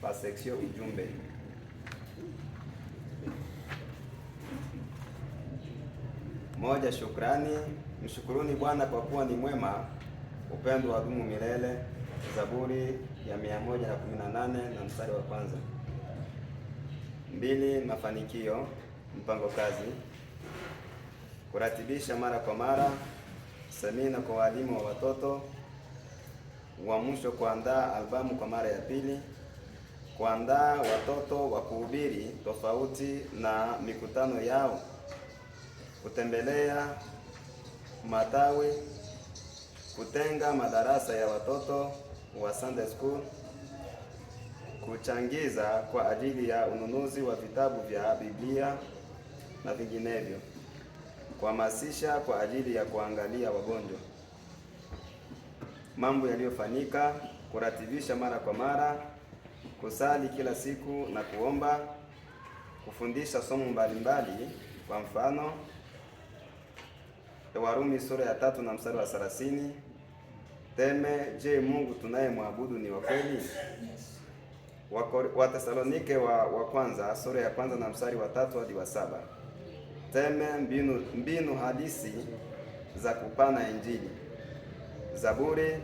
pa seksio ujumbe. Moja, shukrani. Mshukuruni Bwana kwa kuwa ni mwema, upendo wadumu milele. Zaburi ya 118 na mstari wa kwanza. 2, mafanikio, mpango kazi. Kuratibisha mara kwa mara, semina kwa walimu wa watoto. Uamsho kuandaa albamu kwa mara ya pili. Kuandaa watoto wa kuhubiri tofauti na mikutano yao. Kutembelea matawi. Kutenga madarasa ya watoto wa Sunday school. Kuchangiza kwa ajili ya ununuzi wa vitabu vya Biblia na vinginevyo. Kuhamasisha kwa ajili ya kuangalia wagonjwa. Mambo yaliyofanyika: kuratibisha mara kwa mara, kusali kila siku na kuomba, kufundisha somo mbalimbali, kwa mfano Warumi sura ya 3 na mstari wa 30. Teme, je, Mungu tunayemwabudu ni wa kweli? Wathesalonike wa kwanza sura ya 1 na mstari wa 3 hadi wa 7. Teme, mbinu halisi za kupana Injili. Zaburi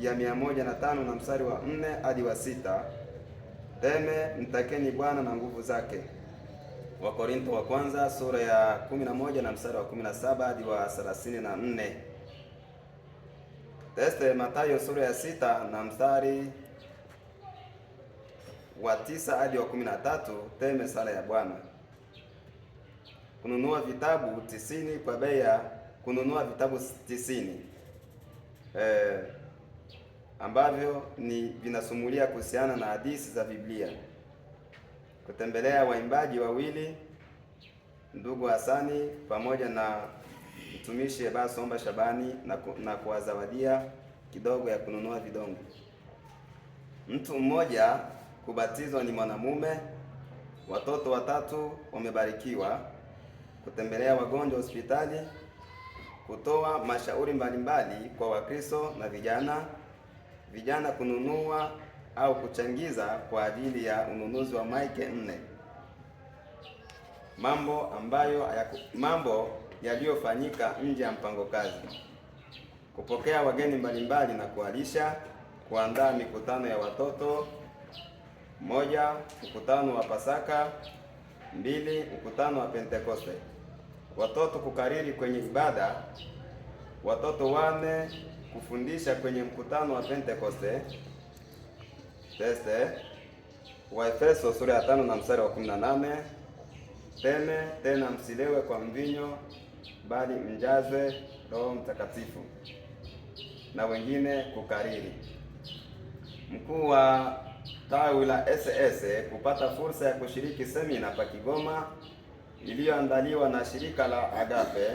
ya 105 na mstari wa 4 hadi wa 6. Teme, mtakeni Bwana na nguvu zake. Wakorintho wa kwanza sura ya 11 na mstari wa 17 hadi wa 34. Teste, Mathayo sura ya 6 na mstari wa 9 hadi wa 13. Teme, sala ya Bwana. Kununua vitabu 90 kwa bei ya kununua vitabu 90 ambavyo vinasumulia kuhusiana na hadithi za Biblia. Kutembelea waimbaji wawili, ndugu Hasani pamoja na mtumishi Ebasomba Shabani na kuwazawadia kidogo ya kununua vidongo. Mtu mmoja kubatizwa ni mwanamume. Watoto 3 wamebarikiwa. Kutembelea wagonjwa hospitali. Kutoa mashauri mbalimbali kwa Wakristo na vijana kununua au kuchangiza kwa ajili ya ununuzi wa maike 4. Mambo yaliyofanyika nje ya mpango kazi: kupokea wageni mbalimbali na kuwalisha. Kuandaa mikutano ya watoto. 1, mkutano wa Pasaka. 2, mkutano wa Pentekoste. Watoto kukariri kwenye ibada. Watoto 4 kufundisha kwenye mkutano wa Pentekoste. Teste, Waefeso sura ya 5 na mstari wa 18. Teme, tena msilewe kwa mvinyo, bali mjazwe Roho Mtakatifu. Na wengine kukariri. Mkuu wa tawi la SS kupata fursa ya kushiriki semina pa Kigoma iliyoandaliwa na shirika la Agape.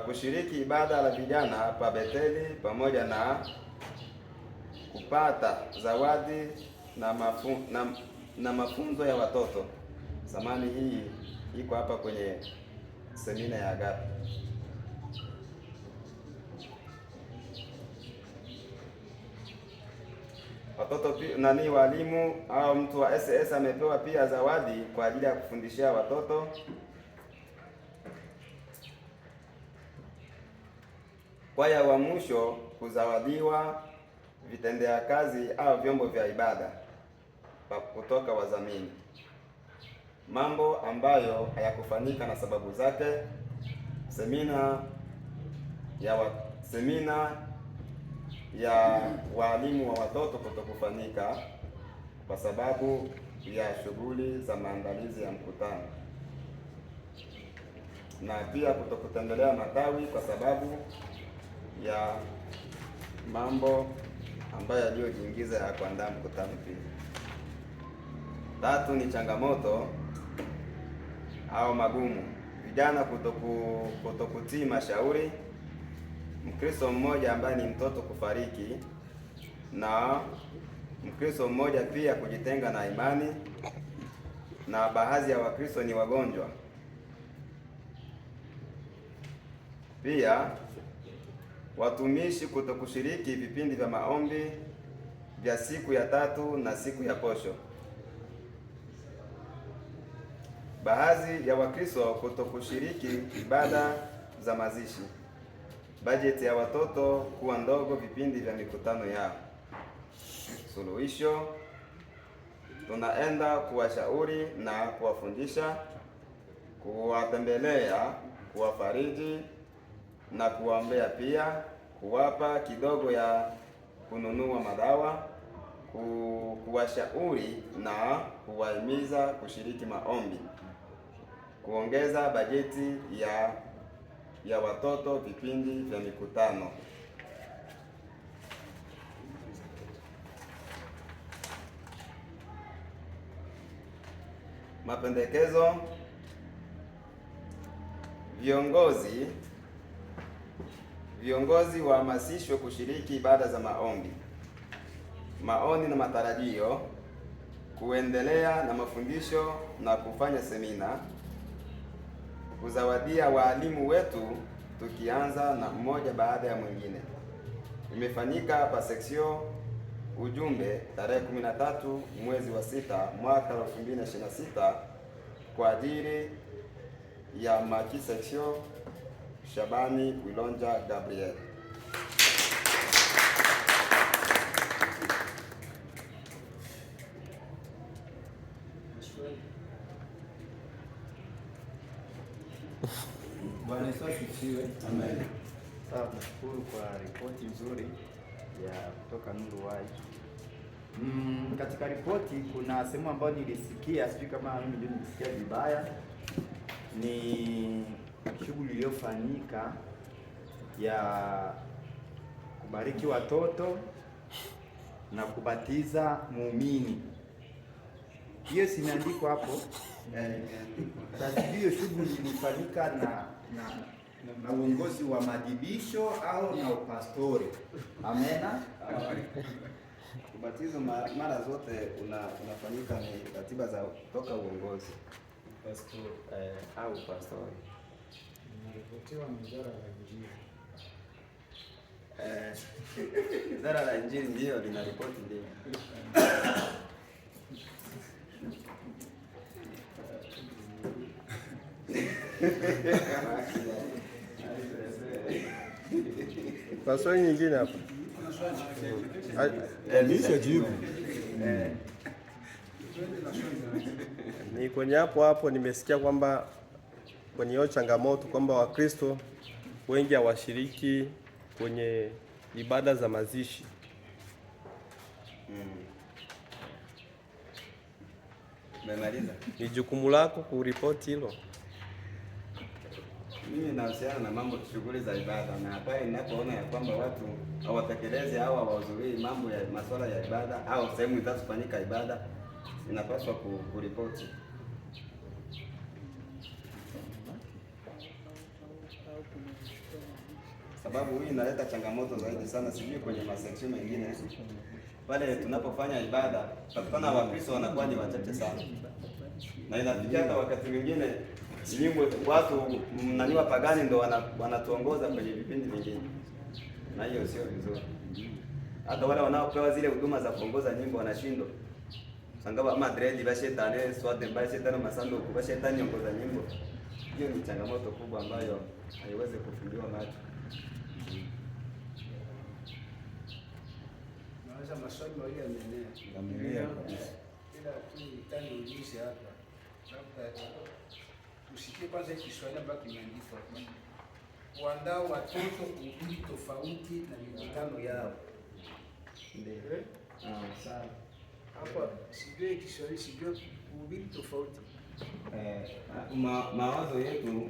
Kushiriki ibada la vijana pa Betheli pamoja na kupata zawadi na mafunzo ya watoto. Samani hii iko hapa kwenye semina ya Agape. Watoto walimu au mtu wa SS amepewa pia zawadi kwa ajili ya kufundishia watoto. Kwaya wa mwisho kuzawadiwa vitendea kazi au vyombo vya ibada kutoka wadhamini. Mambo ambayo hayakufanyika na sababu zake: semina ya walimu wa watoto kutokufanyika kwa sababu ya shughuli za maandalizi ya mkutano, na pia kutokutembelea matawi kwa sababu ya mambo ambayo yaliyojiingiza ya kuandaa mkutano pia. 3 ni changamoto au magumu: vijana kutokutii mashauri. Mkristo mmoja ambaye ni mtoto kufariki, na Mkristo mmoja pia kujitenga na imani, na baadhi ya Wakristo ni wagonjwa. Pia watumishi kutokushiriki vipindi vya maombi vya siku ya tatu na siku ya posho. Baadhi ya Wakristo kutokushiriki ibada za mazishi. Bajeti ya watoto kuwa ndogo vipindi vya mikutano yao. Suluhisho: tunaenda kuwashauri na kuwafundisha, kuwatembelea, kuwafariji na kuwaombea, pia kuwapa kidogo ya kununua madawa, kuwashauri na kuwahimiza kushiriki maombi, kuongeza bajeti ya watoto vipindi vya mikutano. Mapendekezo: viongozi wahamasishwe kushiriki ibada za maombi. Maoni na matarajio: kuendelea na mafundisho na kufanya semina, kuzawadia walimu wetu tukianza na mmoja baada ya mwingine. Imefanyika pa seksio Ujumbe tarehe 13 mwezi wa 6 mwaka 2026 kwa ajili ya Maki seksio Shabani Wilonja Gabriel. Bwana Yesu asifiwe. Amen. Sawa, nashukuru kwa ripoti nzuri ya kutoka Nuru Wai. Katika ripoti kuna sehemu ambayo nilisikia, sijui kama mimi ndio nilisikia vibaya, ni shughuli iliyofanyika ya kubariki watoto na kubatiza muumini. Hiyo simeandikwa hapo. Sasa hiyo shughuli ilifanyika na uongozi wa madibisho au na upastori. Amena. Ubatizo mara zote unafanyika ni ratiba za kutoka uongozi Pastor au pastori. Nilipotiwa wizara ya Injili. Wizara la Injili ndio lina ripoti ndio. Pastori nyingine hapa. Ni kwenye hapo nimesikia kwamba kwenye hiyo changamoto kwamba Wakristo wengi hawashiriki kwenye ibada za mazishi. Umemaliza? Ni jukumu lako kuripoti hilo. Mimi nahusiana na mambo shughuli za ibada, na pale ninapoona ya kwamba watu hawatekelezi au hawahudhurii mambo ya masuala ya ibada au sehemu itazofanyika ibada, inapaswa kuripoti. Sababu hii inaleta changamoto zaidi sana, sijui kwenye maseksio mengine pale tunapofanya ibada tutakutana Wakristo wanakuwa ni wachache sana, na inafikia hata wakati mwingine nyimbo watu mnaniwa pagani ndo wanatuongoza kwenye vipindi vingine, na hiyo sio vizuri. Hata wale wanaopewa zile huduma za kuongoza nyimbo wanashindwa sangaba madredi bashetane swate bashetane masanduku bashetane ongoza nyimbo. Hiyo ni changamoto kubwa ambayo haiwezi kufumbiwa macho. Naweza maswali mawili yameenea. Ila tu nitaniulize hapa. Labda tusikie kwanza Kiswahili ambacho kimeandikwa hapa. Kuandaa watoto kuhubiri tofauti na mikutano yao. Ndio. Sawa. Hapa sijui Kiswahili, sijui kuhubiri tofauti. Mawazo yetu